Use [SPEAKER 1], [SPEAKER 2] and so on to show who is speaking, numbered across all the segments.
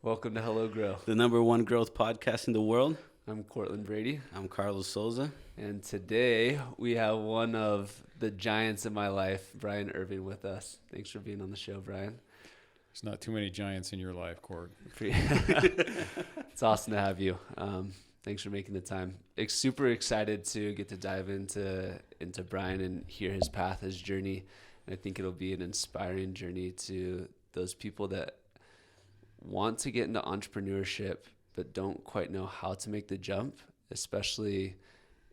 [SPEAKER 1] Welcome to Hello Grow.
[SPEAKER 2] The #1 growth podcast in the world.
[SPEAKER 1] I'm Cortland Brady.
[SPEAKER 2] I'm Carlos Souza.
[SPEAKER 1] And today we have one of the giants in my life, Bryan Irving, with us. Thanks for being on the show, Bryan.
[SPEAKER 3] There's not too many giants in your life, Court.
[SPEAKER 1] It's awesome to have you. Thanks for making the time. Super excited to get to dive into Bryan and hear his path, his journey. And I think it'll be an inspiring journey to those people that want to get into entrepreneurship but don't quite know how to make the jump, especially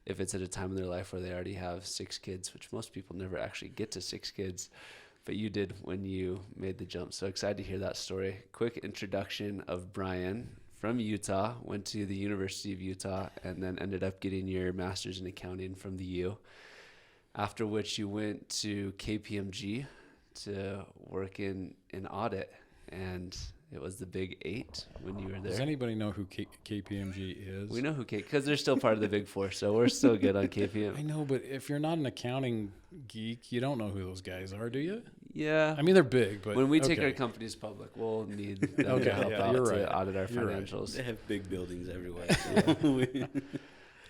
[SPEAKER 1] if it's at a time in their life where they already have 6 kids, which most people never actually get to 6 kids, but you did when you made the jump. So excited to hear that story. Quick introduction of Bryan. From Utah, went to the University of Utah, and then ended up getting your master's in accounting from the U. After which you went to KPMG to work in audit, and it was the Big 8 when you were there.
[SPEAKER 3] Does anybody know who KPMG is?
[SPEAKER 1] We know who because they're still part of the Big 4, so we're still good on KPMG.
[SPEAKER 3] I know, but if you're not an accounting geek, you don't know who those guys are, do you?
[SPEAKER 1] Yeah.
[SPEAKER 3] I mean, they're big, but
[SPEAKER 1] when we take our companies public, we'll need them to help out to audit our financials.
[SPEAKER 2] They have big buildings everywhere. So.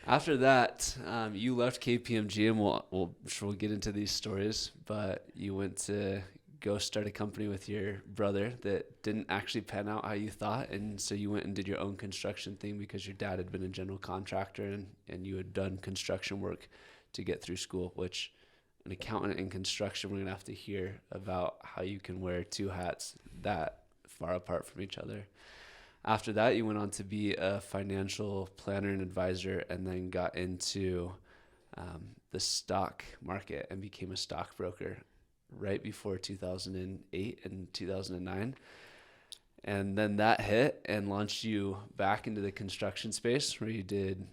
[SPEAKER 1] After that, you left KPMG, and we'll get into these stories, but you went to go start a company with your brother that didn't actually pan out how you thought, and so you went and did your own construction thing because your dad had been a general contractor and you had done construction work to get through school, which an accountant in construction, we're going to have to hear about how you can wear 2 hats that far apart from each other. After that, you went on to be a financial planner and advisor, and then got into the stock market and became a stockbroker right before 2008 and 2009. And then that hit and launched you back into the construction space, where you did,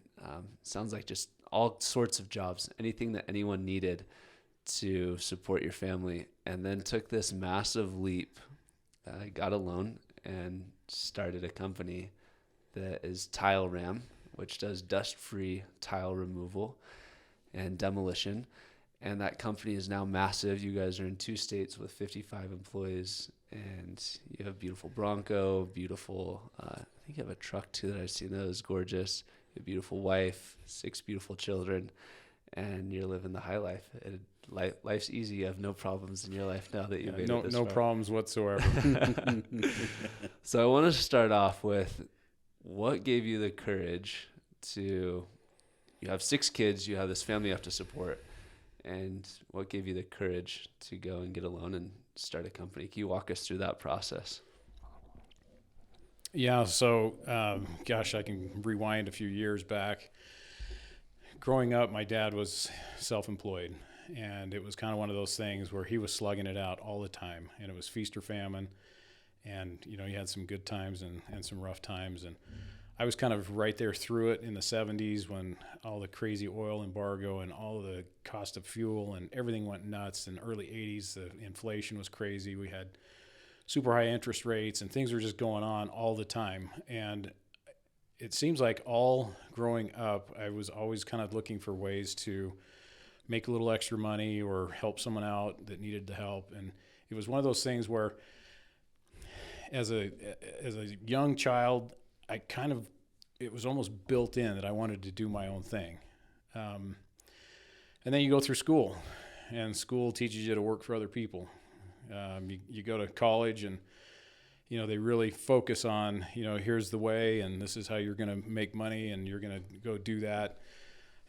[SPEAKER 1] sounds like just all sorts of jobs, anything that anyone needed to support your family, and then took this massive leap, got a loan, and started a company that is TILERAM, which does dust-free tile removal and demolition. And that company is now massive. You guys are in 2 states with 55 employees, and you have a beautiful Bronco, beautiful, I think you have a truck too that I've seen that is gorgeous. You have a beautiful wife, 6 beautiful children, and you're living the high life. Life's easy. You have no problems in your life now that you've made it this far.
[SPEAKER 3] No problems whatsoever.
[SPEAKER 1] So I want to start off with, what gave you the courage to, you have 6 kids, you have this family you have to support, and what gave you the courage to go and get a loan and start a company? Can you walk us through that process?
[SPEAKER 3] Yeah, so, I can rewind a few years back. Growing up, my dad was self-employed, and it was kind of one of those things where he was slugging it out all the time, and it was feast or famine, and, you had some good times and some rough times, and I was kind of right there through it in the 70s when all the crazy oil embargo and all the cost of fuel and everything went nuts. In the early 80s, the inflation was crazy. We had super high interest rates and things were just going on all the time. And it seems like all growing up, I was always kind of looking for ways to make a little extra money or help someone out that needed the help. And it was one of those things where as a young child, it was almost built in that I wanted to do my own thing. And then you go through school, and school teaches you to work for other people. You go to college, and, they really focus on, here's the way, and this is how you're going to make money, and you're going to go do that.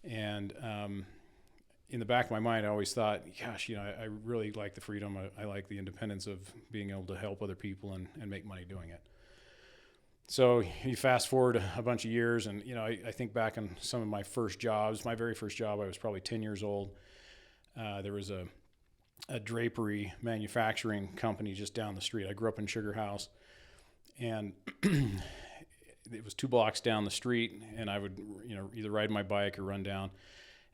[SPEAKER 3] And in the back of my mind, I always thought, gosh, I really like the freedom. I like the independence of being able to help other people and make money doing it. So you fast forward a bunch of years, and, I think back on some of my first jobs. My very first job, I was probably 10 years old. There was a drapery manufacturing company just down the street. I grew up in Sugar House, and it was 2 blocks down the street, and I would, either ride my bike or run down,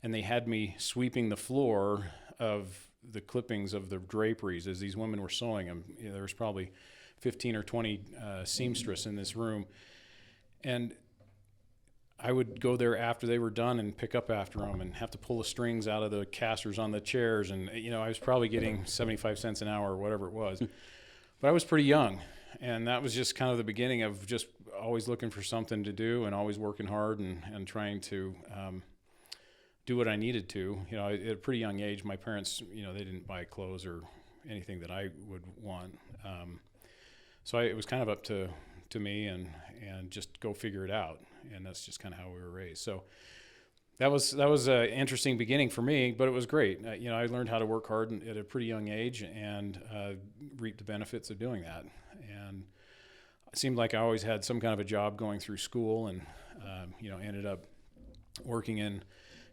[SPEAKER 3] and they had me sweeping the floor of the clippings of the draperies as these women were sewing them. There was probably 15 or 20 seamstress in this room, and I would go there after they were done and pick up after them and have to pull the strings out of the casters on the chairs, and I was probably getting 75 cents an hour or whatever it was. But I was pretty young, And that was just kind of the beginning of just always looking for something to do and always working hard and trying to do what I needed to. You know, at a pretty young age, my parents, you know, they didn't buy clothes or anything that I would want. So it was kind of up to me and just go figure it out. And that's just kind of how we were raised. So that was an interesting beginning for me, but it was great. You know, I learned how to work hard at a pretty young age and reaped the benefits of doing that. And it seemed like I always had some kind of a job going through school, and you know, ended up working in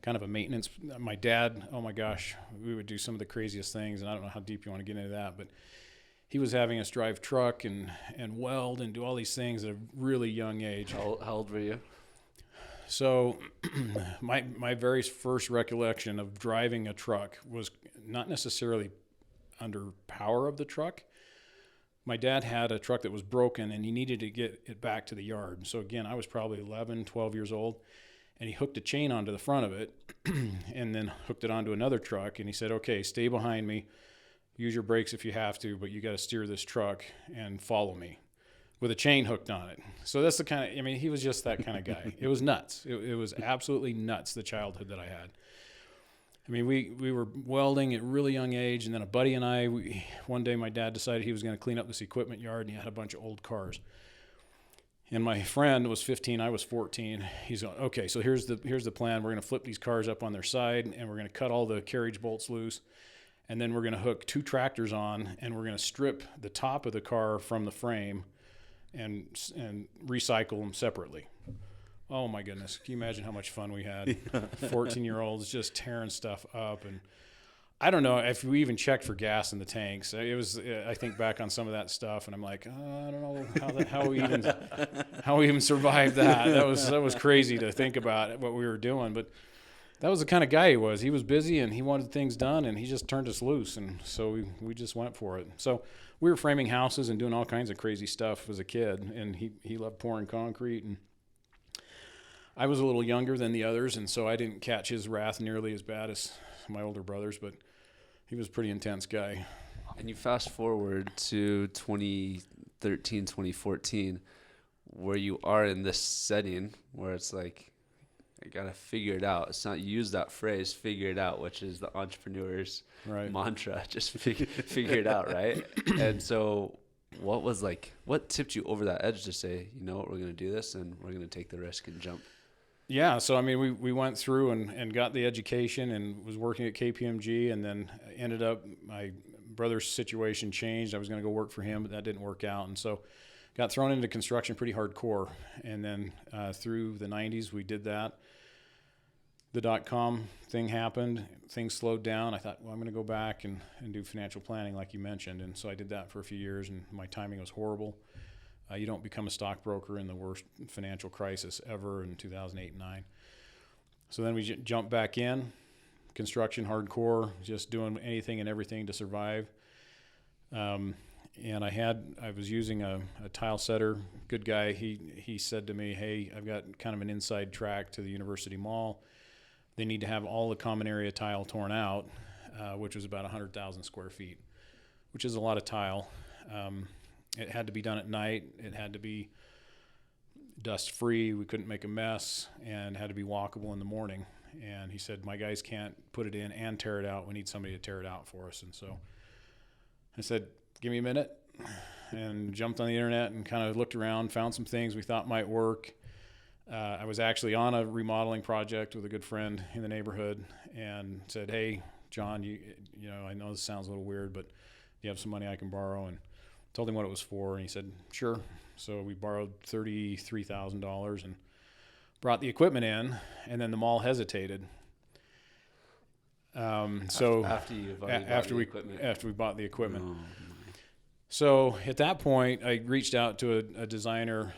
[SPEAKER 3] kind of a maintenance. My dad, oh my gosh, we would do some of the craziest things, and I don't know how deep you want to get into that, but he was having us drive truck and weld and do all these things at a really young age.
[SPEAKER 1] How old were you?
[SPEAKER 3] So my very first recollection of driving a truck was not necessarily under power of the truck. My dad had a truck that was broken, and he needed to get it back to the yard. So again, I was probably 11, 12 years old, and he hooked a chain onto the front of it and then hooked it onto another truck. And he said, okay, stay behind me, use your brakes if you have to, but you got to steer this truck and follow me, with a chain hooked on it. So that's the kind of, I mean, he was just that kind of guy. It was nuts. It was absolutely nuts, the childhood that I had. I mean, we were welding at a really young age, and then a buddy and I, one day my dad decided he was going to clean up this equipment yard, and he had a bunch of old cars. And my friend was 15, I was 14. He's going, okay, so here's the plan. We're going to flip these cars up on their side, and we're going to cut all the carriage bolts loose, and then we're going to hook 2 tractors on, and we're going to strip the top of the car from the frame and recycle them separately. Oh my goodness. Can you imagine how much fun we had? 14-year-olds just tearing stuff up. And I don't know if we even checked for gas in the tanks. It was, I think back on some of that stuff, and I'm like, I don't know how we even survived that. That was crazy to think about what we were doing, but that was the kind of guy he was. He was busy and he wanted things done, and he just turned us loose. And so we just went for it. So we were framing houses and doing all kinds of crazy stuff as a kid, and he loved pouring concrete. And I was a little younger than the others, and so I didn't catch his wrath nearly as bad as my older brothers, but he was a pretty intense guy.
[SPEAKER 1] And you fast forward to 2013, 2014, where you are in this setting where it's like, I got to figure it out. It's not, you use that phrase, figure it out, which is the entrepreneur's mantra. Just figure it out, right? And so what tipped you over that edge to say, you know what, we're going to do this and we're going to take the risk and jump?
[SPEAKER 3] Yeah, so I mean, we went through and got the education and was working at KPMG, and then ended up, my brother's situation changed. I was going to go work for him, but that didn't work out. And so got thrown into construction pretty hardcore. And then through the 90s, we did that. The .com thing happened. Things slowed down. I thought, well, I'm going to go back and do financial planning like you mentioned. And so I did that for a few years, and my timing was horrible. You don't become a stockbroker in the worst financial crisis ever in 2008 and 9. So then we jumped back in, construction hardcore, just doing anything and everything to survive. And I was using a tile setter, good guy. He said to me, hey, I've got kind of an inside track to the University Mall. They need to have all the common area tile torn out, which was about 100,000 square feet, which is a lot of tile. It had to be done at night. It had to be dust-free. We couldn't make a mess, and had to be walkable in the morning. And he said, my guys can't put it in and tear it out. We need somebody to tear it out for us. And so I said, give me a minute, and jumped on the internet and kind of looked around, found some things we thought might work. I was actually on a remodeling project with a good friend in the neighborhood, and said, hey, John, you know, I know this sounds a little weird, but you have some money I can borrow? And told him what it was for, and he said, sure. So we borrowed $33,000 and brought the equipment in, and then the mall hesitated. So after we bought the equipment.
[SPEAKER 2] Oh,
[SPEAKER 3] so at that point, I reached out to a designer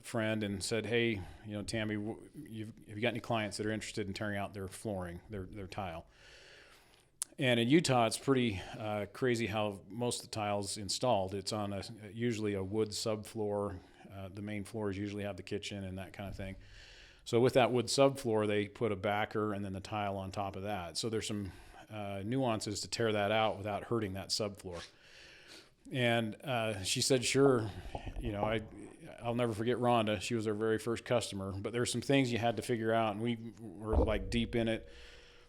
[SPEAKER 3] friend and said, hey, you know, Tammy, have you got any clients that are interested in tearing out their flooring, their tile? And in Utah, it's pretty crazy how most of the tile's installed. It's on usually a wood subfloor. The main floors usually have the kitchen and that kind of thing. So with that wood subfloor, they put a backer and then the tile on top of that. So there's some nuances to tear that out without hurting that subfloor. And she said, sure. I'll never forget Rhonda. She was our very first customer. But there were some things you had to figure out, and we were like deep in it,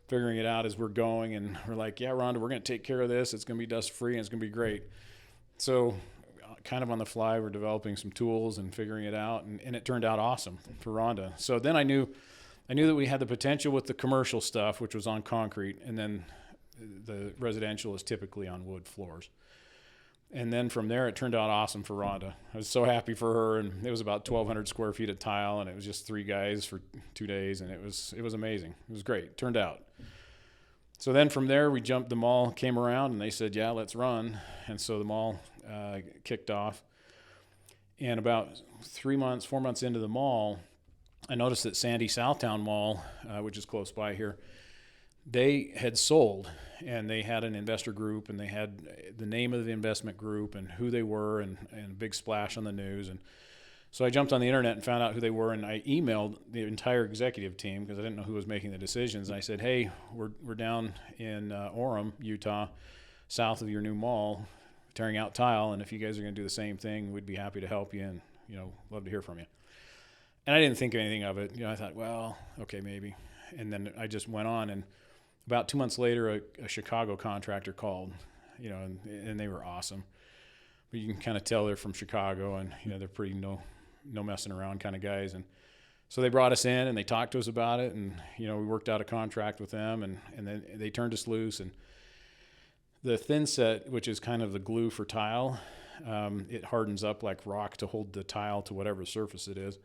[SPEAKER 3] figuring it out as we're going. And we're like, yeah, Rhonda, we're going to take care of this. It's going to be dust free, and it's going to be great. So kind of on the fly, we're developing some tools and figuring it out, and it turned out awesome for Rhonda. So then I knew that we had the potential with the commercial stuff, which was on concrete, and then the residential is typically on wood floors. And then from there, it turned out awesome for Rhonda. I was so happy for her, and it was about 1,200 square feet of tile, and it was just 3 guys for 2 days, and it was amazing. It was great. It turned out. So then from there, the mall came around, and they said, yeah, let's run. And so the mall kicked off. And about 4 months into the mall, I noticed that Sandy Southtown Mall, which is close by here, they had sold, and they had an investor group, and they had the name of the investment group and who they were, and a big splash on the news. And so I jumped on the internet and found out who they were, and I emailed the entire executive team because I didn't know who was making the decisions. And I said, hey, we're down in Orem, Utah, south of your new mall, tearing out tile, and if you guys are going to do the same thing, we'd be happy to help you, and love to hear from you. And I didn't think anything of it. I thought, well, okay, maybe. And then I just went on, and about 2 months later, a Chicago contractor called, and they were awesome. But you can kind of tell they're from Chicago, and they're pretty no messing around kind of guys. And so they brought us in, and they talked to us about it, and we worked out a contract with them, and then they turned us loose. And the thin set, which is kind of the glue for tile, it hardens up like rock to hold the tile to whatever surface it is.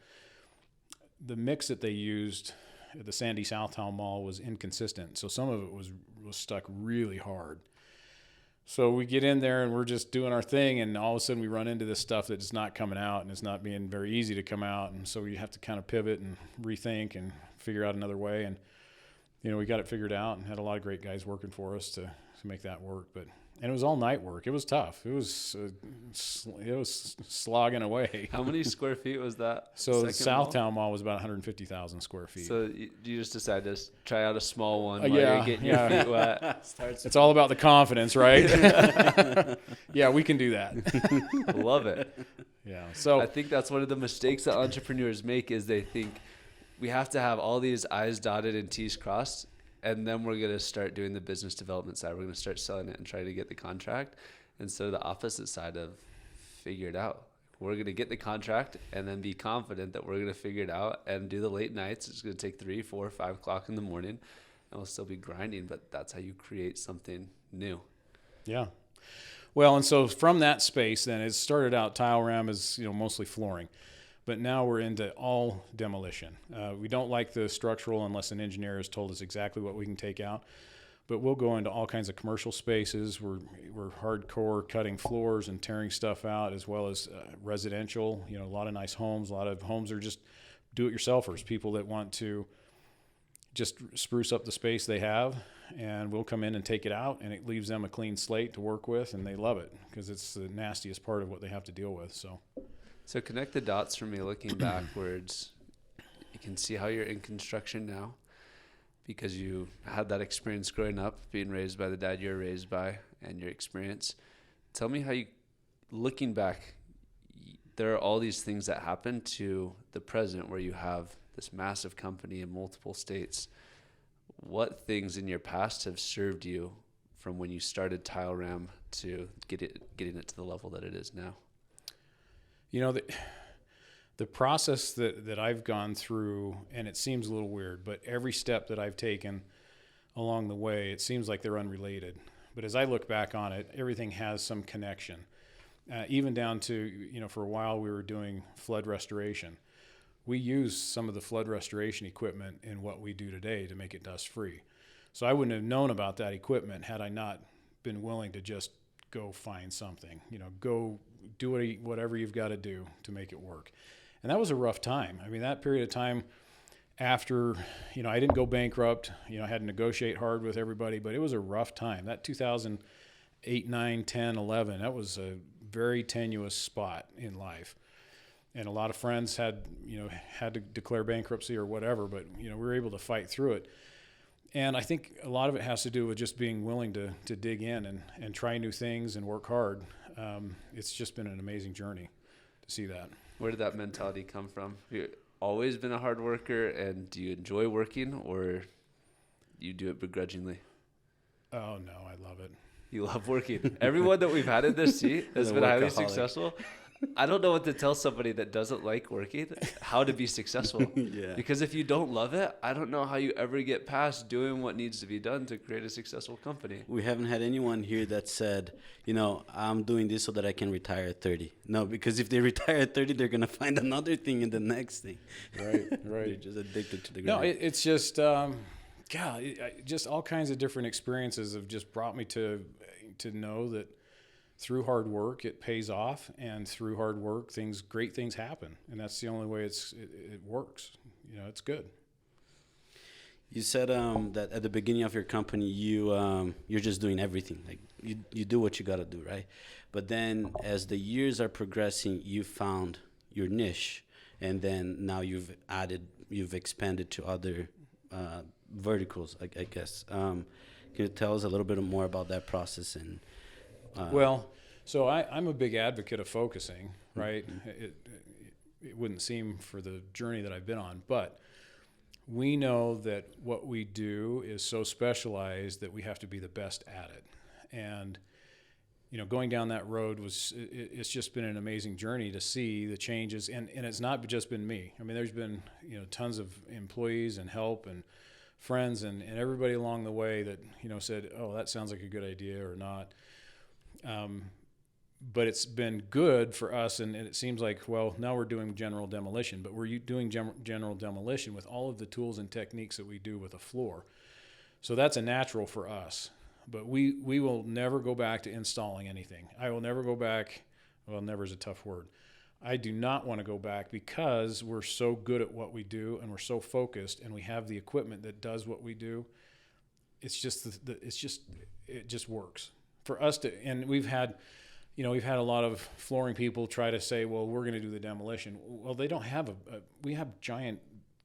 [SPEAKER 3] The mix that they used at the Sandy Southtown Mall was inconsistent, so some of it was stuck really hard. So we get in there and we're just doing our thing, and all of a sudden we run into this stuff that's not coming out, and it's not being very easy to come out, and so we have to kind of pivot and rethink and figure out another way. And we got it figured out, and had a lot of great guys working for us to make that work. And it was all night work. It was tough. It was slogging away.
[SPEAKER 1] How many square feet was that?
[SPEAKER 3] So the Southtown Mall was about 150,000 square feet.
[SPEAKER 1] So you just decided to try out a small one while
[SPEAKER 3] yeah,
[SPEAKER 1] you're getting your feet wet.
[SPEAKER 3] It's all about the confidence, right? Yeah, we can do that.
[SPEAKER 1] Love it.
[SPEAKER 3] Yeah. So
[SPEAKER 1] I think that's one of the mistakes that entrepreneurs make, is they think we have to have all these I's dotted and T's crossed, and then we're going to start doing the business development side. We're going to start selling it and try to get the contract, instead of the opposite side of figure it out. We're going to get the contract and then be confident that we're going to figure it out and do the late nights. It's going to take 3, 4, 5 o'clock in the morning, and we'll still be grinding, but that's how you create something new.
[SPEAKER 3] Yeah. Well, and so from that space, then it started out TILERAM as mostly flooring. But now we're into all demolition. We don't like the structural unless an engineer has told us exactly what we can take out. But we'll go into all kinds of commercial spaces. We're hardcore cutting floors and tearing stuff out, as well as residential. A lot of nice homes. A lot of homes are just do-it-yourselfers, people that want to just spruce up the space they have, and we'll come in and take it out, and it leaves them a clean slate to work with, and they love it because it's the nastiest part of what they have to deal with.
[SPEAKER 1] So connect the dots for me looking backwards. You can see how you're in construction now because you had that experience growing up, being raised by the dad you were raised by, and your experience. Tell me how you, looking back, there are all these things that happen to the present where you have this massive company in multiple states. What things in your past have served you from when you started TILERAM to getting it to the level that it is now?
[SPEAKER 3] The process that I've gone through, and it seems a little weird, but every step that I've taken along the way, it seems like they're unrelated. But as I look back on it, everything has some connection. Even down to, for a while we were doing flood restoration. We use some of the flood restoration equipment in what we do today to make it dust free. So I wouldn't have known about that equipment had I not been willing to just go find something, go do whatever you've got to do to make it work. And that was a rough time. I mean, that period of time after, I didn't go bankrupt, I had to negotiate hard with everybody, but it was a rough time. That 2008, 9, 10, 11, that was a very tenuous spot in life. And a lot of friends had to declare bankruptcy or whatever, but, we were able to fight through it. And I think a lot of it has to do with just being willing to dig in and try new things and work hard. it's just been an amazing journey to see that.
[SPEAKER 1] Where did that mentality come from? Have you always been a hard worker, and do you enjoy working, or you do it begrudgingly?
[SPEAKER 3] Oh no, I love it.
[SPEAKER 1] You love working. Everyone that we've had in this seat has been highly
[SPEAKER 2] workaholic.
[SPEAKER 1] successful. I don't know what to tell somebody that doesn't like working, how to be successful.
[SPEAKER 2] Yeah.
[SPEAKER 1] Because if you don't love it, I don't know how you ever get past doing what needs to be done to create a successful company.
[SPEAKER 2] We haven't had anyone here that said, I'm doing this so that I can retire at 30. No, because if they retire at 30, they're going to find another thing in the next thing.
[SPEAKER 3] Right.
[SPEAKER 2] They're just addicted to the
[SPEAKER 3] No,
[SPEAKER 2] grind.
[SPEAKER 3] it's just, just all kinds of different experiences have just brought me to know that through hard work, it pays off, and through hard work, great things happen. And that's the only way it works. It's good.
[SPEAKER 2] You said that at the beginning of your company, you're just doing everything. Like you do what you got to do, right? But then as the years are progressing, you found your niche, and then now you've expanded to other verticals, I guess. Can you tell us a little bit more about that process? And
[SPEAKER 3] so I'm a big advocate of focusing, right? It wouldn't seem for the journey that I've been on, but we know that what we do is so specialized that we have to be the best at it. And, going down that road it's just been an amazing journey to see the changes. And it's not just been me. I mean, there's been, tons of employees and help and friends and everybody along the way that, said, oh, that sounds like a good idea or not. But it's been good for us, and it seems like, well, now we're doing general demolition, but we're doing general demolition with all of the tools and techniques that we do with a floor. So that's a natural for us. But we will never go back to installing anything. I will never go back. Well, never is a tough word. I do not want to go back because we're so good at what we do, and we're so focused, and we have the equipment that does what we do. It's just it just works for us to. And we've had a lot of flooring people try to say, well, we're going to do the demolition. Well, they don't have we have giant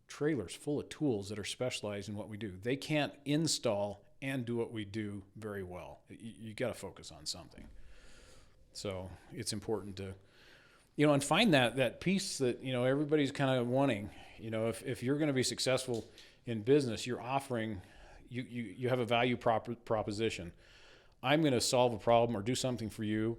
[SPEAKER 3] trailers full of tools that are specialized in what we do. They can't install and do what we do very well. You got to focus on something. So it's important to, and find that piece that, everybody's kind of wanting. If you're going to be successful in business, you're offering, you have a value proposition. I'm going to solve a problem or do something for you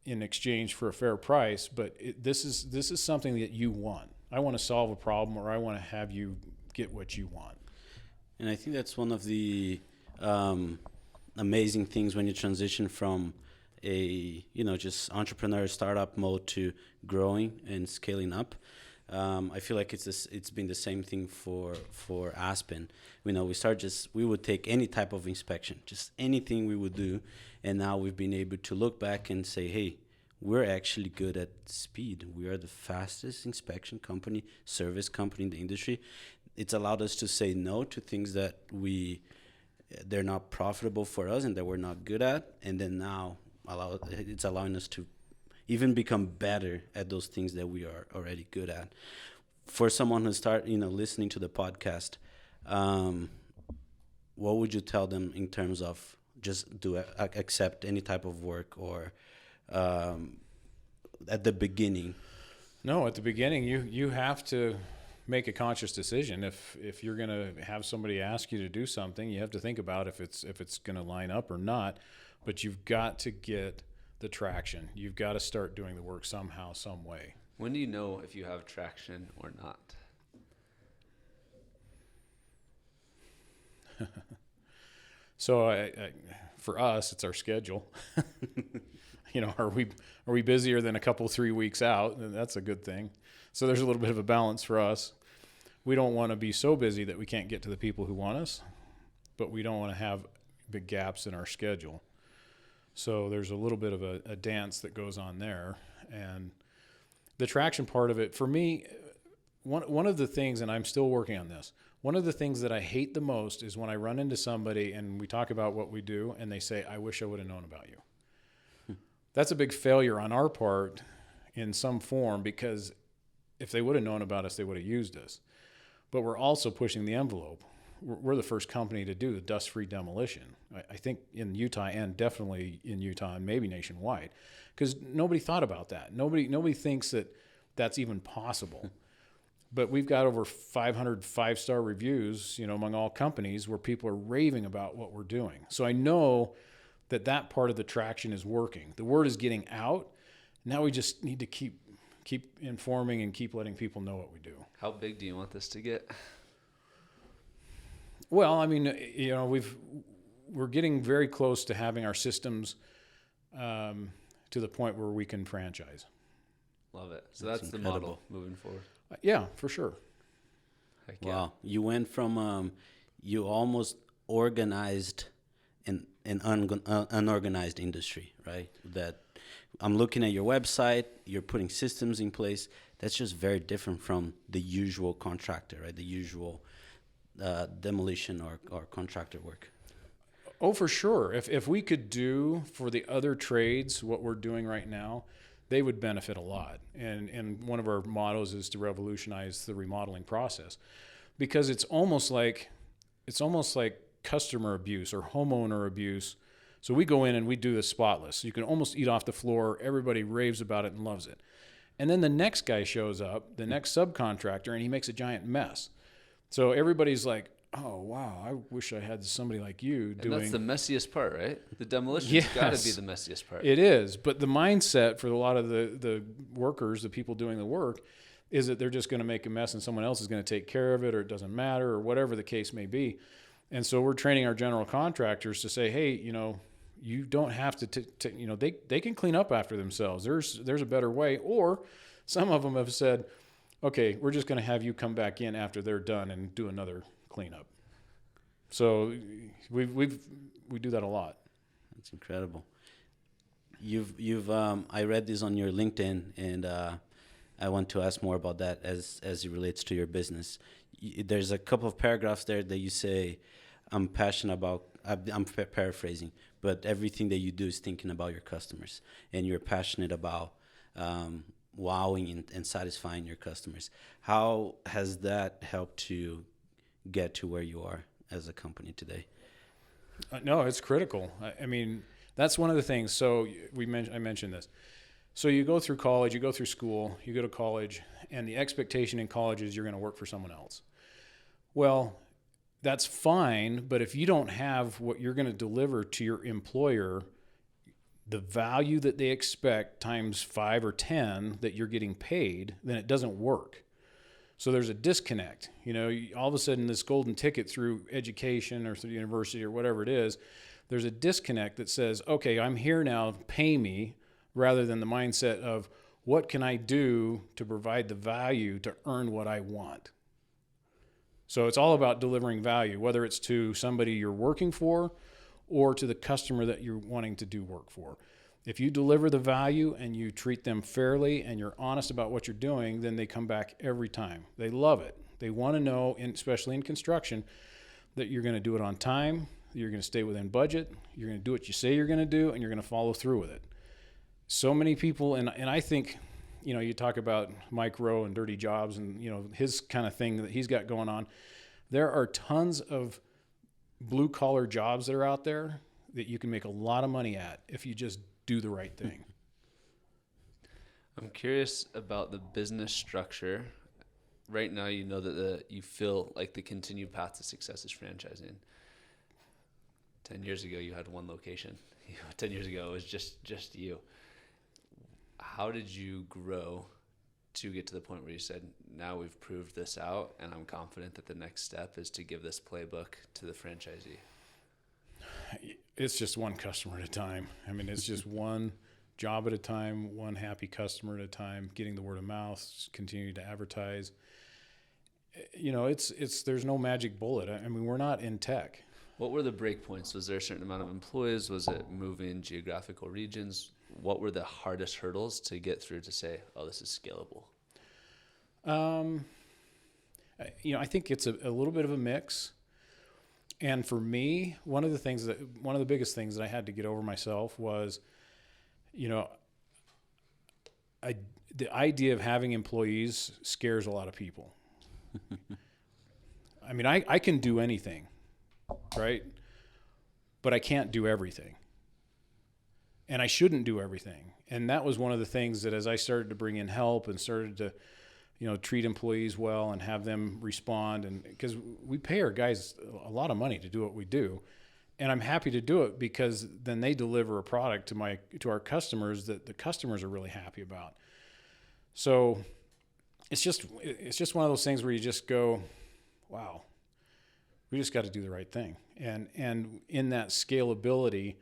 [SPEAKER 3] in exchange for a fair price, but this is something that you want. I want to solve a problem, or I want to have you get what you want.
[SPEAKER 2] And I think that's one of the amazing things when you transition from a just entrepreneur startup mode to growing and scaling up. I feel like it's been the same thing for Aspen. We would take any type of inspection, just anything we would do, and now we've been able to look back and say, hey, we're actually good at speed. We are the fastest inspection company, service company in the industry. It's allowed us to say no to things that they're not profitable for us and that we're not good at, and then now it's allowing us to even become better at those things that we are already good at. For someone who listening to the podcast, what would you tell them in terms of just accept any type of work, or at the beginning?
[SPEAKER 3] No, at the beginning, you have to make a conscious decision. If you're going to have somebody ask you to do something, you have to think about if it's going to line up or not. But you've got to get the traction. You've got to start doing the work somehow, some way.
[SPEAKER 1] When do you know if you have traction or not?
[SPEAKER 3] So for us, it's our schedule. Are we busier than a couple 3 weeks out? And that's a good thing. So there's a little bit of a balance for us. We don't want to be so busy that we can't get to the people who want us, but we don't want to have big gaps in our schedule. So there's a little bit of a dance that goes on there. And the traction part of it, for me, one of the things, and I'm still working on this, one of the things that I hate the most is when I run into somebody and we talk about what we do and they say, I wish I would have known about you. That's a big failure on our part in some form, because if they would have known about us, they would have used us. But we're also pushing the envelope. we're the first company to do the dust-free demolition. I think in Utah, and definitely in Utah and maybe nationwide, because nobody thought about that. Nobody thinks that that's even possible. But we've got over 500 5-star reviews, among all companies where people are raving about what we're doing. So I know that part of the traction is working. The word is getting out. Now we just need to keep informing and keep letting people know what we do.
[SPEAKER 1] How big do you want this to get?
[SPEAKER 3] Well, I mean, we're getting very close to having our systems to the point where we can franchise.
[SPEAKER 1] Love it. So that's the model moving forward.
[SPEAKER 3] Yeah, for sure.
[SPEAKER 1] Heck yeah.
[SPEAKER 2] Wow. You went from you almost organized an unorganized industry, right? That I'm looking at your website, you're putting systems in place. That's just very different from the usual contractor, right? The usual demolition or contractor work.
[SPEAKER 3] Oh, for sure. If we could do for the other trades what we're doing right now, they would benefit a lot. And one of our mottos is to revolutionize the remodeling process, because it's almost like customer abuse or homeowner abuse. So we go in and we do this spotless. You can almost eat off the floor. Everybody raves about it and loves it. And then the next guy shows up, the next subcontractor, and he makes a giant mess. So everybody's like, oh, wow, I wish I had somebody like you doing...
[SPEAKER 1] And that's the messiest part, right? The demolition's
[SPEAKER 3] Yes,
[SPEAKER 1] got to be the messiest part.
[SPEAKER 3] It is. But the mindset for a lot of the workers, the people doing the work, is that they're just going to make a mess and someone else is going to take care of it, or it doesn't matter, or whatever the case may be. And so we're training our general contractors to say, hey, you don't have to, they can clean up after themselves. There's a better way. Or some of them have said, okay, we're just going to have you come back in after they're done and do another cleanup. So we do that a lot.
[SPEAKER 2] That's incredible. I read this on your LinkedIn, and I want to ask more about that as it relates to your business. There's a couple of paragraphs there that you say, I'm passionate about, I'm paraphrasing, but everything that you do is thinking about your customers, and you're passionate about wowing and satisfying your customers. How has that helped you get to where you are as a company today?
[SPEAKER 3] No, it's critical. I mean, that's one of the things. So I mentioned this. So you go through college, you go through school, you go to college, and the expectation in college is you're going to work for someone else. Well, that's fine, but if you don't have what you're going to deliver to your employer, the value that they expect times 5 or 10 that you're getting paid, then it doesn't work. So there's a disconnect. All of a sudden this golden ticket through education or through university or whatever it is, there's a disconnect that says, okay, I'm here now, pay me, rather than the mindset of what can I do to provide the value to earn what I want. So it's all about delivering value, whether it's to somebody you're working for or to the customer that you're wanting to do work for. If you deliver the value and you treat them fairly and you're honest about what you're doing, then they come back every time. They love it. They want to know, especially in construction, that you're going to do it on time, you're going to stay within budget, you're going to do what you say you're going to do, and you're going to follow through with it. So many people, and I think, you talk about Mike Rowe and dirty jobs and, his kind of thing that he's got going on. There are tons of blue-collar jobs that are out there that you can make a lot of money at if you just do the right thing.
[SPEAKER 1] I'm curious about the business structure. Right now, that you feel like the continued path to success is franchising. 10 years ago, you had one location. 10 years ago, it was just you. How did you grow to get to the point where you said, now we've proved this out, and I'm confident that the next step is to give this playbook to the franchisee?
[SPEAKER 3] It's just one customer at a time. I mean, it's just one job at a time, one happy customer at a time, getting the word of mouth, continuing to advertise. There's no magic bullet. I mean, we're not in tech.
[SPEAKER 1] What were the break points? Was there a certain amount of employees? Was it moving geographical regions? What were the hardest hurdles to get through to say, oh, this is scalable?
[SPEAKER 3] I think it's a little bit of a mix. And for me, one of the biggest things that I had to get over myself was, the idea of having employees scares a lot of people. I mean, I can do anything, right? But I can't do everything. And I shouldn't do everything. And that was one of the things that as I started to bring in help and started to, treat employees well and have them respond, and because we pay our guys a lot of money to do what we do, and I'm happy to do it because then they deliver a product to our customers that the customers are really happy about. So it's just one of those things where you just go, wow, we just got to do the right thing. And in that scalability,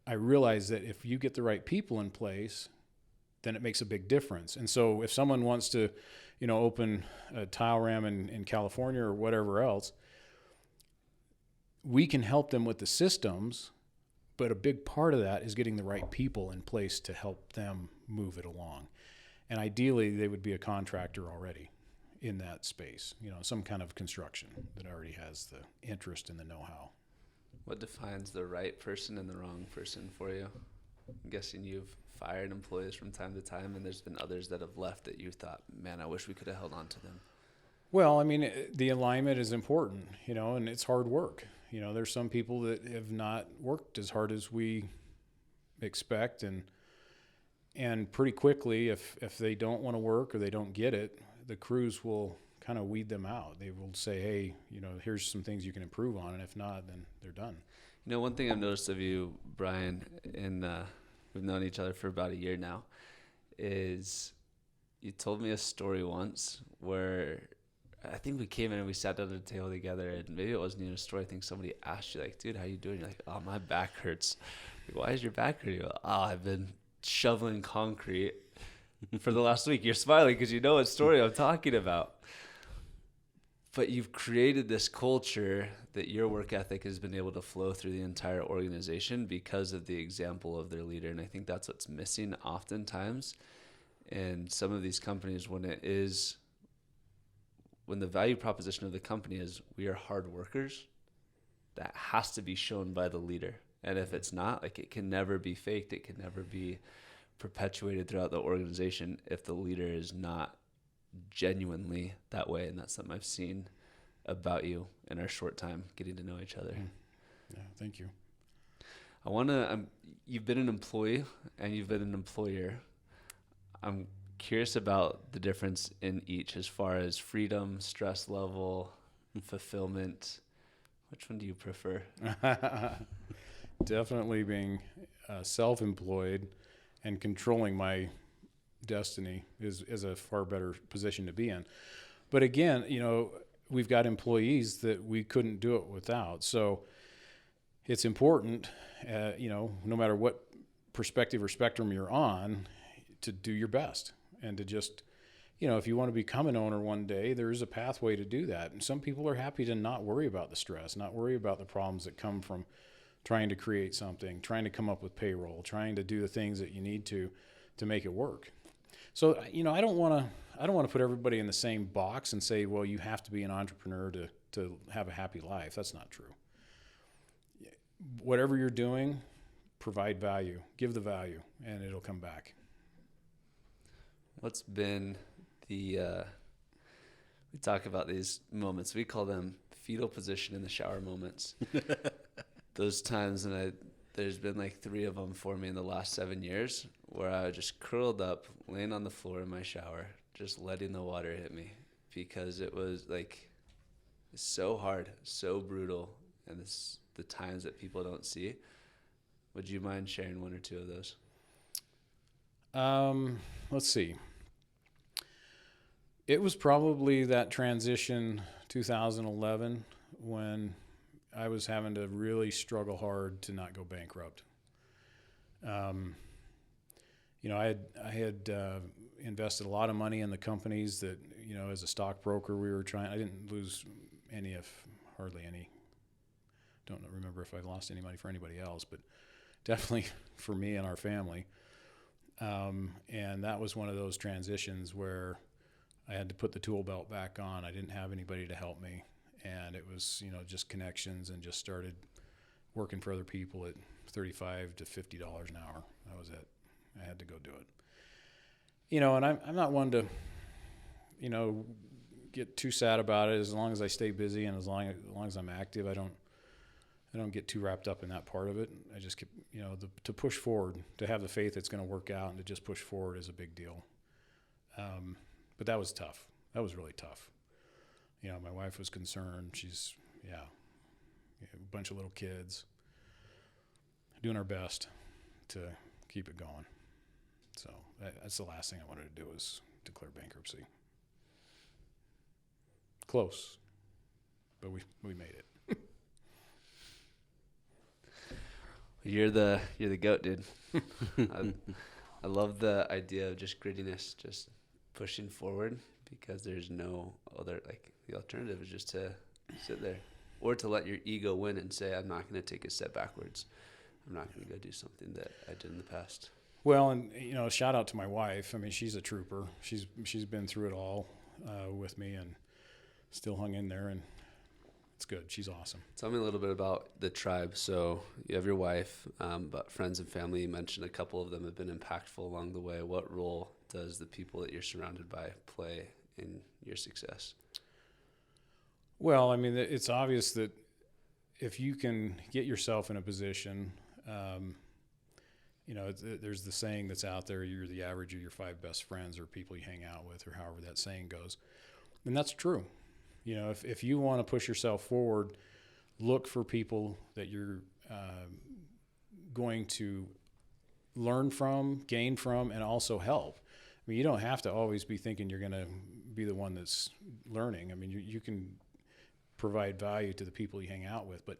[SPEAKER 3] I realize that if you get the right people in place, then it makes a big difference. And so if someone wants to, open a TILERAM in California or whatever else, we can help them with the systems, but a big part of that is getting the right people in place to help them move it along. And ideally, they would be a contractor already in that space, some kind of construction that already has the interest and the know-how.
[SPEAKER 1] What defines the right person and the wrong person for you? I'm guessing you've fired employees from time to time, and there's been others that have left that you thought, man, I wish we could have held on to them.
[SPEAKER 3] Well, I mean, the alignment is important, and it's hard work. There's some people that have not worked as hard as we expect, and pretty quickly, if they don't want to work or they don't get it, the crews will kind of weed them out. They will say, hey, here's some things you can improve on, and if not, then they're done.
[SPEAKER 1] One thing I've noticed of you, Bryan, and we've known each other for about a year now, is you told me a story once where I think we came in and we sat down at a table together, and maybe it wasn't even a story. I think somebody asked you, like, dude, how you doing? You're like, oh, my back hurts. Like, why is your back hurting? You go, oh, I've been shoveling concrete for the last week. You're smiling because you know what story I'm talking about. But you've created this culture that your work ethic has been able to flow through the entire organization because of the example of their leader. And I think that's what's missing oftentimes. And some of these companies, when the value proposition of the company is we are hard workers, that has to be shown by the leader. And if it's not, like, it can never be faked. It can never be perpetuated throughout the organization if the leader is not genuinely that way. And that's something I've seen about you in our short time getting to know each other.
[SPEAKER 3] Yeah, thank you.
[SPEAKER 1] You've been an employee and you've been an employer. I'm curious about the difference in each as far as freedom, stress level, fulfillment. Which one do you prefer?
[SPEAKER 3] Definitely being self-employed and controlling my destiny is a far better position to be in. But again, we've got employees that we couldn't do it without. So it's important, no matter what perspective or spectrum you're on, to do your best and to just, if you want to become an owner one day, there's a pathway to do that. And some people are happy to not worry about the stress, not worry about the problems that come from trying to create something, trying to come up with payroll, trying to do the things that you need to make it work. So, I don't want to put everybody in the same box and say, well, you have to be an entrepreneur to have a happy life. That's not true. Whatever you're doing, provide value, give the value, and it'll come back.
[SPEAKER 1] What's been we talk about these moments, we call them fetal position in the shower moments. Those times, and there's been like 3 of them for me in the last 7 years, where I was just curled up, laying on the floor in my shower, just letting the water hit me, because it was like so hard, so brutal, and it's the times that people don't see. Would you mind sharing 1 or 2 of those?
[SPEAKER 3] Let's see. It was probably that transition 2011 when I was having to really struggle hard to not go bankrupt. I had invested a lot of money in the companies that, as a stockbroker, I didn't lose hardly any. Don't remember if I lost any money for anybody else, but definitely for me and our family. And that was one of those transitions where I had to put the tool belt back on. I didn't have anybody to help me. And it was, just connections, and just started working for other people at $35 to $50 an hour. That was it. I had to go do it. And I'm not one to, get too sad about it. As long as I stay busy and as long as I'm active, I don't get too wrapped up in that part of it. I just keep, to push forward, to have the faith it's going to work out, and to just push forward is a big deal. But that was tough. That was really tough. My wife was concerned. She's, a bunch of little kids, doing our best to keep it going. So that's the last thing I wanted to do, was declare bankruptcy. Close, but we made it.
[SPEAKER 1] You're the goat, dude. I love the idea of just grittiness, just pushing forward, because there's no other, like, the alternative is just to sit there, or to let your ego win and say, I'm not going to take a step backwards. I'm not going to go do something that I did in the past.
[SPEAKER 3] Well, and shout out to my wife. I mean, she's a trooper. She's been through it all with me, and still hung in there, and it's good. She's awesome.
[SPEAKER 1] Tell me a little bit about the tribe. So you have your wife, but friends and family, you mentioned a couple of them have been impactful along the way. What role does the people that you're surrounded by play in your success?
[SPEAKER 3] Well, I mean, it's obvious that if you can get yourself in a position, there's the saying that's out there, you're the average of your 5 best friends or people you hang out with, or however that saying goes. And that's true. If you want to push yourself forward, look for people that you're going to learn from, gain from, and also help. I mean, you don't have to always be thinking you're going to be the one that's learning. I mean, you can provide value to the people you hang out with, but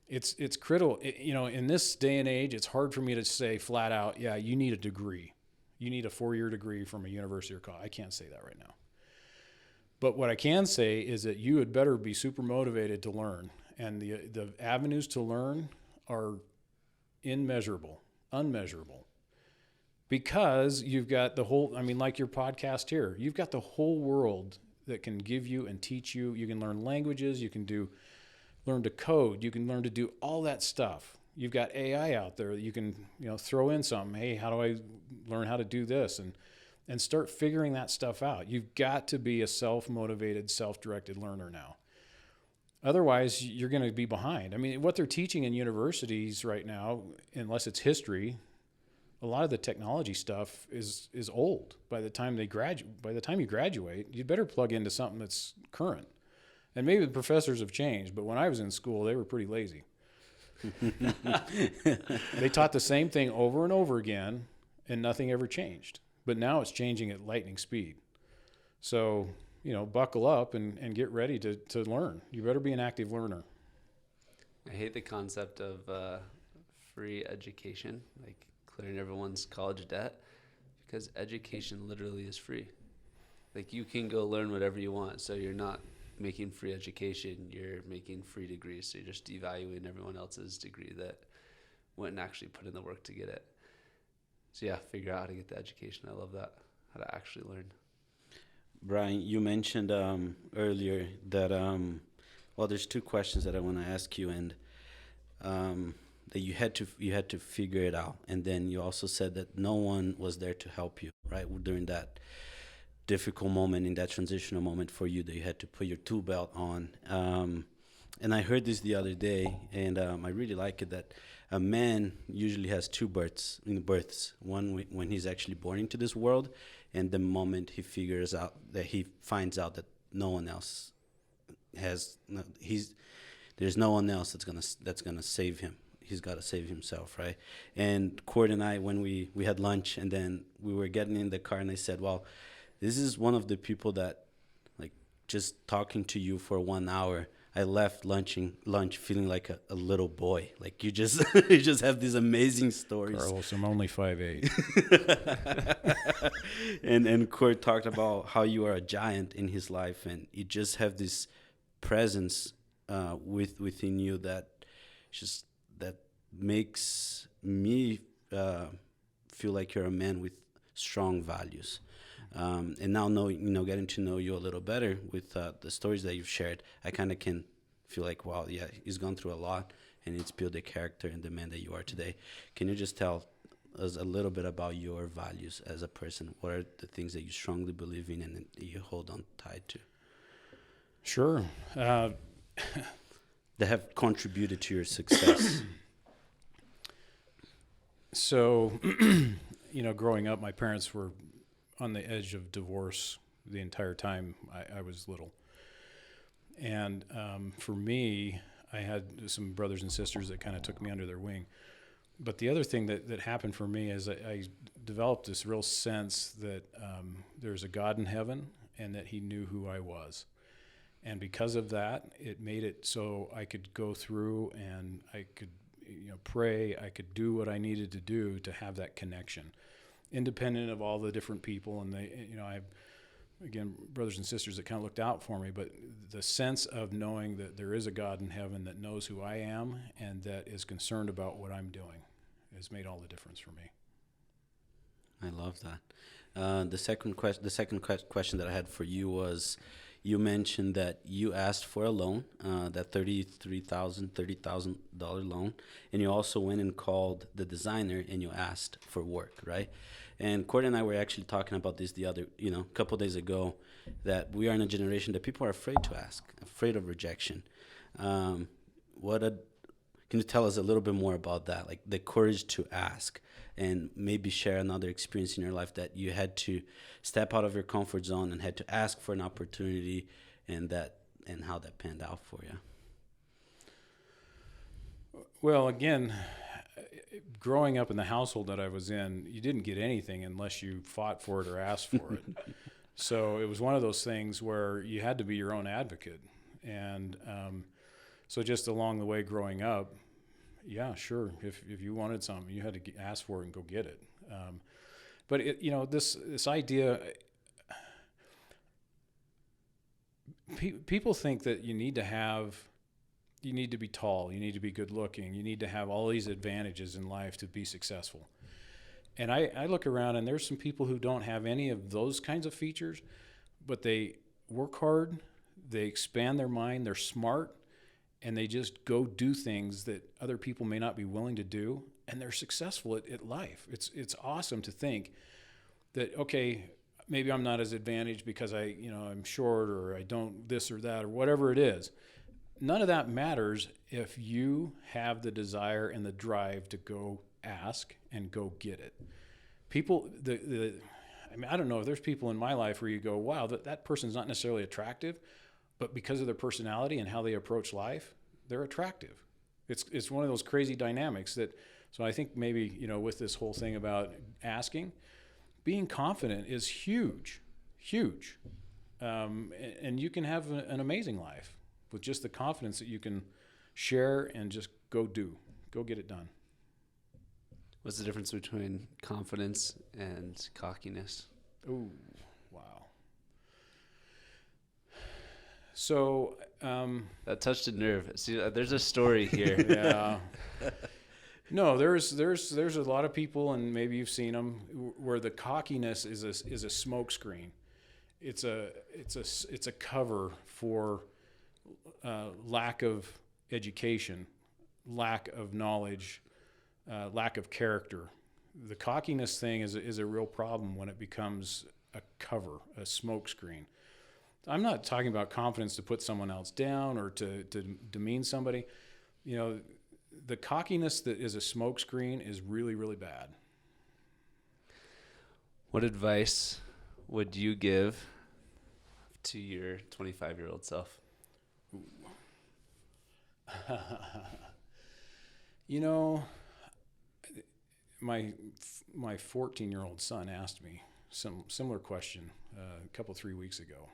[SPEAKER 3] it's critical. In this day and age, it's hard for me to say flat out, yeah, you need a degree. You need a 4-year degree from a university or college. I can't say that right now. But what I can say is that you had better be super motivated to learn. And the avenues to learn are unmeasurable. Because you've got the whole, like your podcast here, you've got the whole world that can give you and teach you. You can learn languages, you can learn to code, you can learn to do all that stuff. You've got AI out there that you can, throw in something. Hey, how do I learn how to do this? And start figuring that stuff out. You've got to be a self-motivated, self-directed learner now. Otherwise, you're going to be behind. I mean, what they're teaching in universities right now, unless it's history, a lot of the technology stuff is old. By the time you graduate, you'd better plug into something that's current. And maybe the professors have changed, but when I was in school, they were pretty lazy. They taught the same thing over and over again, and nothing ever changed. But now it's changing at lightning speed. So, buckle up and get ready to learn. You better be an active learner.
[SPEAKER 1] I hate the concept of free education, like clearing everyone's college debt, because education literally is free. Like, you can go learn whatever you want. So you're not making free education, you're making free degrees. So you're just devaluing everyone else's degree that went and actually put in the work to get it. So yeah, figure out how to get the education. I love that, how to actually learn.
[SPEAKER 2] Bryan, you mentioned earlier that there's 2 questions that I want to ask you, and that you had to figure it out, and then you also said that no one was there to help you, right, during that difficult moment, in that transitional moment for you, that you had to put your tool belt on. And I heard this the other day, and I really like it, that a man usually has 2 births. One when he's actually born into this world, and the moment he finds out that no one else there's no one else that's gonna save him. He's got to save himself, right? And Cord and I, when we had lunch, and then we were getting in the car, and I said, well, this is one of the people that, like, just talking to you for 1 hour, I left lunch feeling like a little boy. Like, you just you just have these amazing stories.
[SPEAKER 3] Carlos, I'm only 5'8".
[SPEAKER 2] and Kurt talked about how you are a giant in his life, and you just have this presence within you that makes me feel like you're a man with strong values. And now getting to know you a little better with the stories that you've shared, I kind of can feel like, wow, yeah, he's gone through a lot, and it's built the character and the man that you are today. Can you just tell us a little bit about your values as a person? What are the things that you strongly believe in and that you hold on tight to?
[SPEAKER 3] Sure.
[SPEAKER 2] that have contributed to your success?
[SPEAKER 3] So, growing up, my parents were on the edge of divorce the entire time I was little. And for me, I had some brothers and sisters that kind of took me under their wing. But the other thing that happened for me is I developed this real sense that there's a God in heaven and that he knew who I was. And because of that, it made it so I could go through and I could pray, I could do what I needed to do to have that connection, independent of all the different people. And I have, again, brothers and sisters that kind of looked out for me, but the sense of knowing that there is a God in heaven that knows who I am and that is concerned about what I'm doing has made all the difference for me.
[SPEAKER 2] I love that. The second question that I had for you was, you mentioned that you asked for a loan, that $30,000 loan, and you also went and called the designer and you asked for work, right? And Corey and I were actually talking about this a couple of days ago, that we are in a generation that people are afraid to ask, afraid of rejection. Can you tell us a little bit more about that, like the courage to ask, and maybe share another experience in your life that you had to step out of your comfort zone and had to ask for an opportunity, and how that panned out for you?
[SPEAKER 3] Well, again, growing up in the household that I was in, you didn't get anything unless you fought for it or asked for it. So it was one of those things where you had to be your own advocate. And so just along the way growing up, yeah, sure, if you wanted something, you had to ask for it and go get it. But this idea, people think that you need to be tall, you need to be good looking, you need to have all these advantages in life to be successful. And I look around and there's some people who don't have any of those kinds of features, but they work hard, they expand their mind, they're smart, and they just go do things that other people may not be willing to do, and they're successful at life. It's awesome to think that, okay, maybe I'm not as advantaged because I'm short, or I don't this or that, or whatever it is. None of that matters if you have the desire and the drive to go ask and go get it. People, I don't know if there's people in my life where you go, wow, that person's not necessarily attractive, but because of their personality and how they approach life, they're attractive. It's one of those crazy dynamics so I think maybe, with this whole thing about asking, being confident is huge, huge. And you can have an amazing life with just the confidence that you can share and just go get it done.
[SPEAKER 1] What's the difference between confidence and cockiness?
[SPEAKER 3] Oh, wow. So
[SPEAKER 1] that touched a nerve. See, there's a story here.
[SPEAKER 3] Yeah. No, there's a lot of people, and maybe you've seen them, where the cockiness is a smoke screen. It's a cover for lack of education, lack of knowledge, lack of character. The cockiness thing is a real problem when it becomes a cover, a smoke screen. I'm not talking about confidence to put someone else down or to demean somebody. The cockiness that is a smoke screen is really, really bad.
[SPEAKER 1] What advice would you give to your 25-year-old self?
[SPEAKER 3] My 14-year-old son asked me some similar question a couple 3 weeks ago.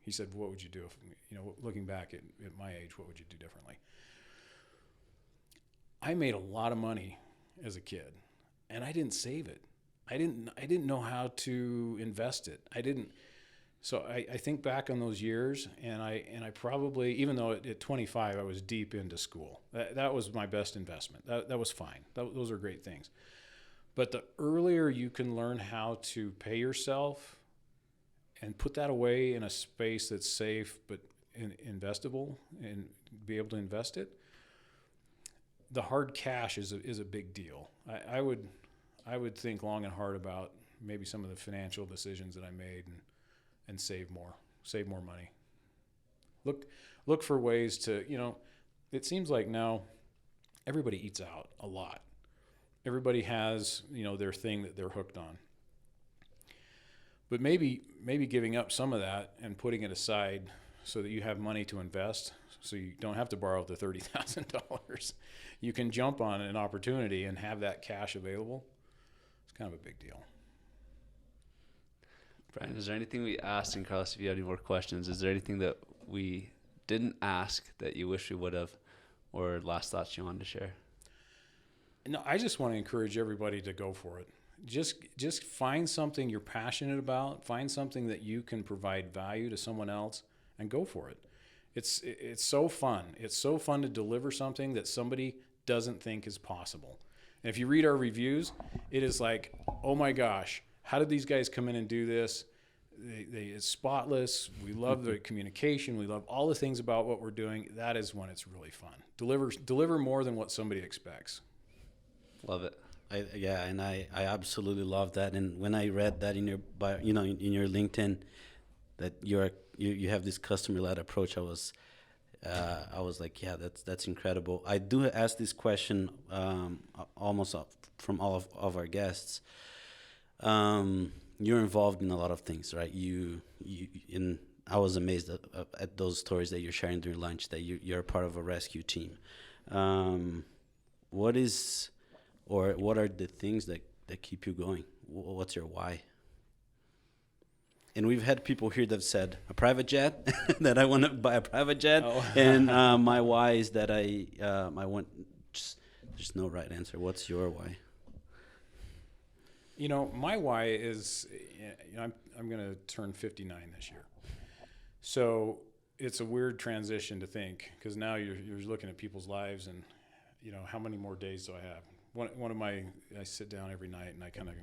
[SPEAKER 3] He said, "What would you do if, looking back at my age, what would you do differently?" I made a lot of money as a kid, and I didn't save it. I didn't know how to invest it. So I think back on those years, and I probably, even though at 25 I was deep into school, that was my best investment. That was fine. Those are great things. But the earlier you can learn how to pay yourself and put that away in a space that's safe but investable, and be able to invest it, the hard cash is a big deal. I would think long and hard about maybe some of the financial decisions that I made and save more money. Look for ways to, it seems like now everybody eats out a lot. Everybody has, their thing that they're hooked on. But maybe giving up some of that and putting it aside so that you have money to invest, so you don't have to borrow the $30,000. You can jump on an opportunity and have that cash available. It's kind of a big deal.
[SPEAKER 1] Bryan, is there anything we asked, and Carlos, if you have any more questions, is there anything that we didn't ask that you wish we would have, or last thoughts you wanted to share?
[SPEAKER 3] No, I just want to encourage everybody to go for it. Just find something you're passionate about, find something that you can provide value to someone else, and go for it. It's so fun. It's so fun to deliver something that somebody doesn't think is possible. And if you read our reviews, it is like, oh my gosh, how did these guys come in and do this? It's spotless. We love the communication. We love all the things about what we're doing. That is when it's really fun. Deliver more than what somebody expects.
[SPEAKER 1] Love it.
[SPEAKER 2] I absolutely love that. And when I read that in your bio, in your LinkedIn, that you have this customer-led approach, I was like, yeah, that's incredible. I do ask this question almost from all of our guests. You're involved in a lot of things, right? I was amazed at those stories that you're sharing during lunch, that you're a part of a rescue team. What are the things that keep you going? What's your why? And we've had people here that have said a private jet, that I want to buy a private jet. Oh. And my why is that I want, there's no right answer. What's your why?
[SPEAKER 3] My why is, I'm going to turn 59 this year. So it's a weird transition to think, because now you're looking at people's lives and, how many more days do I have? I sit down every night and I kind of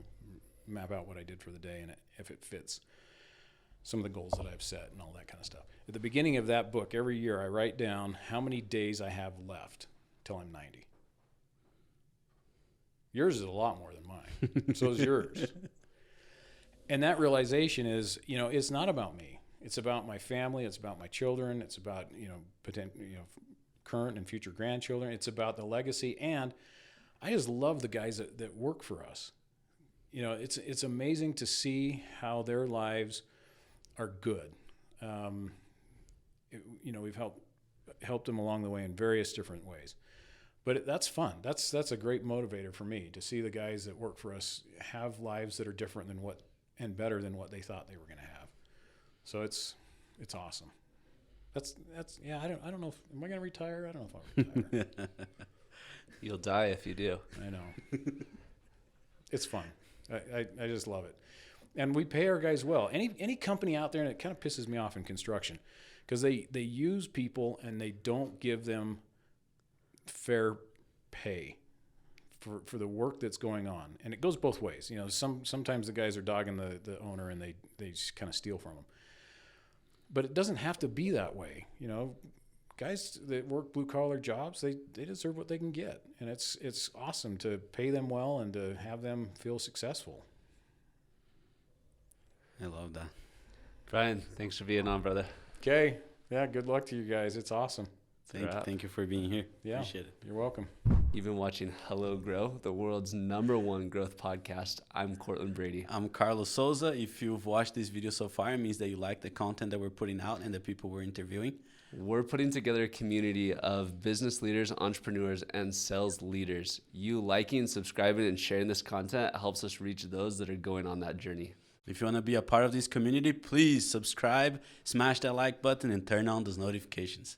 [SPEAKER 3] map out what I did for the day and if it fits some of the goals that I've set and all that kind of stuff. At the beginning of that book, every year I write down how many days I have left till I'm 90. Yours is a lot more than mine. So is yours. And that realization is, it's not about me. It's about my family. It's about my children. It's about, current and future grandchildren. It's about the legacy. And I just love the guys that work for us. It's amazing to see how their lives are good. We've helped them along the way in various different ways. But that's fun. That's a great motivator for me to see the guys that work for us have lives that are different and better than what they thought they were going to have. So it's awesome. That's I don't know. Am I going to retire? I don't know if I'll retire.
[SPEAKER 1] You'll die if you do.
[SPEAKER 3] I know. It's fun. I just love it. And we pay our guys well. Any company out there, and it kind of pisses me off in construction, because they use people and they don't give them fair pay for the work that's going on. And it goes both ways. Sometimes the guys are dogging the owner and they just kind of steal from them. But it doesn't have to be that way. Guys that work blue collar jobs, they deserve what they can get. And it's awesome to pay them well and to have them feel successful.
[SPEAKER 2] I love that.
[SPEAKER 1] Bryan, thanks for being on, brother.
[SPEAKER 3] Okay. Yeah, good luck to you guys. It's awesome.
[SPEAKER 2] Thank you for being here.
[SPEAKER 3] Yeah.
[SPEAKER 2] Appreciate it.
[SPEAKER 3] You're welcome.
[SPEAKER 1] You've been watching Hello Grow, the world's #1 growth podcast. I'm Cortland Brady.
[SPEAKER 2] I'm Carlos Souza. If you've watched this video so far, it means that you like the content that we're putting out and the people we're interviewing.
[SPEAKER 1] We're putting together a community of business leaders, entrepreneurs, and sales leaders. You liking, subscribing, and sharing this content helps us reach those that are going on that journey.
[SPEAKER 2] If you want to be a part of this community, please subscribe, smash that like button, and turn on those notifications.